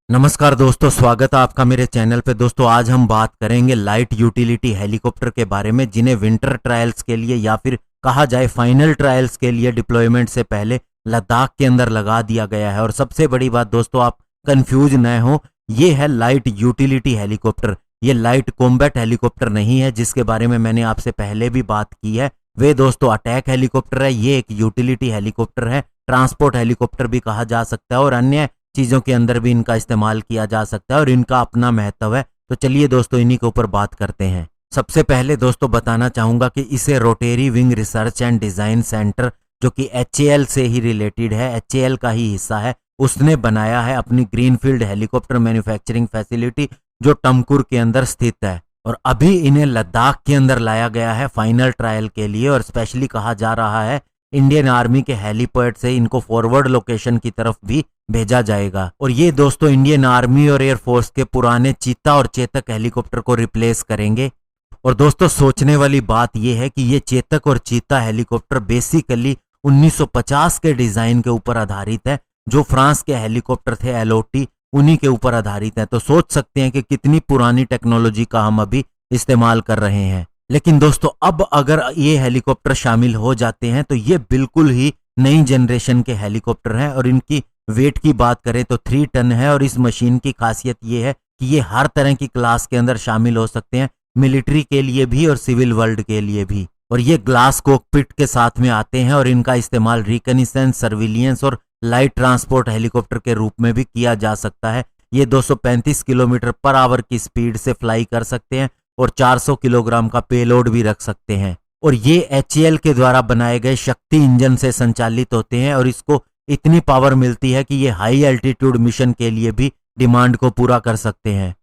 नमस्कार दोस्तों, स्वागत है आपका मेरे चैनल पे। दोस्तों आज हम बात करेंगे लाइट यूटिलिटी हेलीकॉप्टर के बारे में, जिन्हें विंटर ट्रायल्स के लिए या फिर कहा जाए फाइनल ट्रायल्स के लिए डिप्लॉयमेंट से पहले लद्दाख के अंदर लगा दिया गया है। और सबसे बड़ी बात दोस्तों, आप कंफ्यूज न हो, ये है लाइट यूटिलिटी हेलीकॉप्टर। ये लाइट कॉम्बैट हेलीकॉप्टर नहीं है, जिसके बारे में मैंने आपसे पहले भी बात की है। वे दोस्तों अटैक हेलीकॉप्टर है। ये एक यूटिलिटी हेलीकॉप्टर है, ट्रांसपोर्ट हेलीकॉप्टर भी कहा जा सकता है और अन्य चीजों के अंदर भी इनका इस्तेमाल किया जा सकता है और इनका अपना महत्व है। तो चलिए दोस्तों इन्हीं के ऊपर बात करते हैं। सबसे पहले दोस्तों बताना चाहूंगा कि इसे rotary wing research and design centre, जो कि HAL से ही रिलेटेड है, HAL का ही हिस्सा है, उसने बनाया है अपनी ग्रीनफील्ड हेलीकॉप्टर मैन्युफैक्चरिंग फैसिलिटी, जो टमकुर के अंदर स्थित है। और अभी इन्हें लद्दाख के अंदर लाया गया है फाइनल ट्रायल के लिए। और स्पेशली कहा जा रहा है इंडियन आर्मी के हेलीपैड से इनको फॉरवर्ड लोकेशन की तरफ भी भेजा जाएगा। और ये दोस्तों इंडियन आर्मी और एयरफोर्स के पुराने चीता और चेतक हेलीकॉप्टर को रिप्लेस करेंगे। और दोस्तों सोचने वाली बात यह है कि ये चेतक और चीता हेलीकॉप्टर बेसिकली 1950 के डिजाइन के ऊपर आधारित है, जो फ्रांस के हेलीकॉप्टर थे LOT, उन्हीं के ऊपर आधारित है। तो सोच सकते हैं कि कितनी पुरानी टेक्नोलॉजी का हम अभी इस्तेमाल कर रहे हैं। लेकिन दोस्तों अब अगर ये हेलीकॉप्टर शामिल हो जाते हैं तो ये बिल्कुल ही नई जनरेशन के हेलीकॉप्टर हैं। और इनकी वेट की बात करें तो 3 टन है। और इस मशीन की खासियत ये है कि ये हर तरह की क्लास के अंदर शामिल हो सकते हैं, मिलिट्री के लिए भी और सिविल वर्ल्ड के लिए भी। और ये ग्लास कॉकपिट के साथ में आते हैं और इनका इस्तेमाल रिकॉग्निशंस, सर्विलियंस और लाइट ट्रांसपोर्ट हेलीकॉप्टर के रूप में भी किया जा सकता है। ये 235 किलोमीटर पर आवर की स्पीड से फ्लाई कर सकते हैं और 400 किलोग्राम का पेलोड भी रख सकते हैं। और ये HAL के द्वारा बनाए गए शक्ति इंजन से संचालित होते हैं और इसको इतनी पावर मिलती है कि ये हाई एल्टीट्यूड मिशन के लिए भी डिमांड को पूरा कर सकते हैं।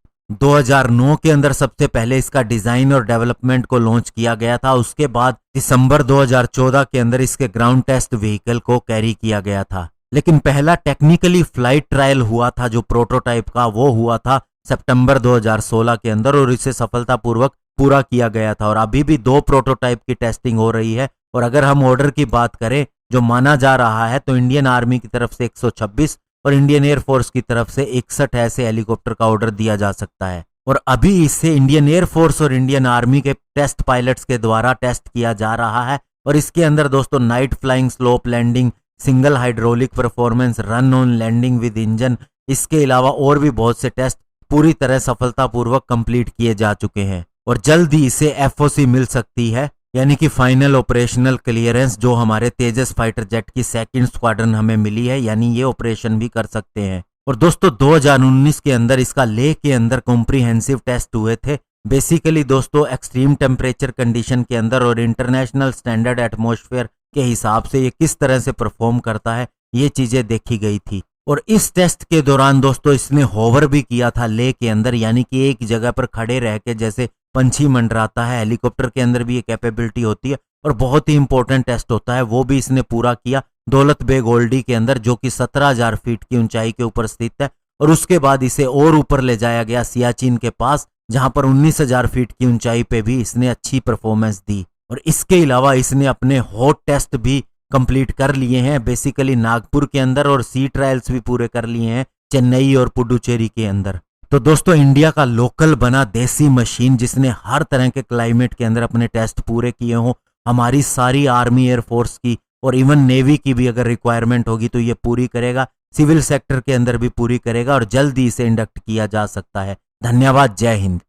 2009 के अंदर सबसे पहले इसका डिजाइन और डेवलपमेंट को लॉन्च किया गया था। उसके बाद दिसंबर 2014 के अंदर इसके ग्राउंड टेस्ट व्हीकल को कैरी किया गया था। लेकिन पहला टेक्निकली फ्लाइट ट्रायल हुआ था जो प्रोटोटाइप का, वो हुआ था सितंबर 2016 के अंदर और इसे सफलतापूर्वक पूरा किया गया था। और अभी भी 2 प्रोटोटाइप की टेस्टिंग हो रही है। और अगर हम ऑर्डर की बात करें जो माना जा रहा है, तो इंडियन आर्मी की तरफ से 126 और इंडियन एयरफोर्स की तरफ से 61 ऐसे हेलीकॉप्टर का ऑर्डर दिया जा सकता है। और अभी इसे इंडियन एयरफोर्स और इंडियन आर्मी के टेस्ट पायलट्स के द्वारा टेस्ट किया जा रहा है। और इसके अंदर दोस्तों night flying, slope landing, single hydraulic performance, run on landing with engine, इसके अलावा और भी बहुत से टेस्ट पूरी तरह सफलतापूर्वक कंप्लीट किए जा चुके हैं। और जल्द ही इसे FOC मिल सकती है, यानी कि फाइनल ऑपरेशनल क्लियरेंस, जो हमारे तेजस फाइटर जेट की 2nd स्क्वाड्रन हमें मिली है, यानी ये ऑपरेशन भी कर सकते हैं। और दोस्तों 2019 के अंदर इसका लेह के अंदर कॉम्प्रिहेंसिव टेस्ट हुए थे। बेसिकली दोस्तों एक्सट्रीम टेम्परेचर कंडीशन के अंदर और इंटरनेशनल स्टैंडर्ड एटमॉस्फेयर के हिसाब से ये किस तरह से परफॉर्म करता है, ये चीजें देखी गई थी। और इस टेस्ट के दौरान दोस्तों इसने होवर भी किया था लेह के अंदर, यानी कि एक जगह पर खड़े रह के जैसे पंछी मंडराता है, हेलीकॉप्टर के अंदर भी ये कैपेबिलिटी होती है। और बहुत ही इंपॉर्टेंट टेस्ट होता है, वो भी इसने पूरा किया दौलत बेग ओल्डी के अंदर, जो कि 17,000 फीट की ऊंचाई के ऊपर स्थित है। और उसके बाद इसे और ऊपर ले जाया गया सियाचिन के पास, जहां पर 19,000 फीट की ऊंचाई पे भी इसने अच्छी परफॉर्मेंस दी। और इसके अलावा इसने अपने हॉट टेस्ट भी कंप्लीट कर लिए हैं, बेसिकली नागपुर के अंदर, और सी ट्रायल्स भी पूरे कर लिए हैं चेन्नई और पुडुचेरी के अंदर। तो दोस्तों इंडिया का लोकल बना देसी मशीन, जिसने हर तरह के क्लाइमेट के अंदर अपने टेस्ट पूरे किए हों, हमारी सारी आर्मी, एयरफोर्स की और इवन नेवी की भी अगर रिक्वायरमेंट होगी तो ये पूरी करेगा, सिविल सेक्टर के अंदर भी पूरी करेगा और जल्दी इसे इंडक्ट किया जा सकता है। धन्यवाद, जय हिंद।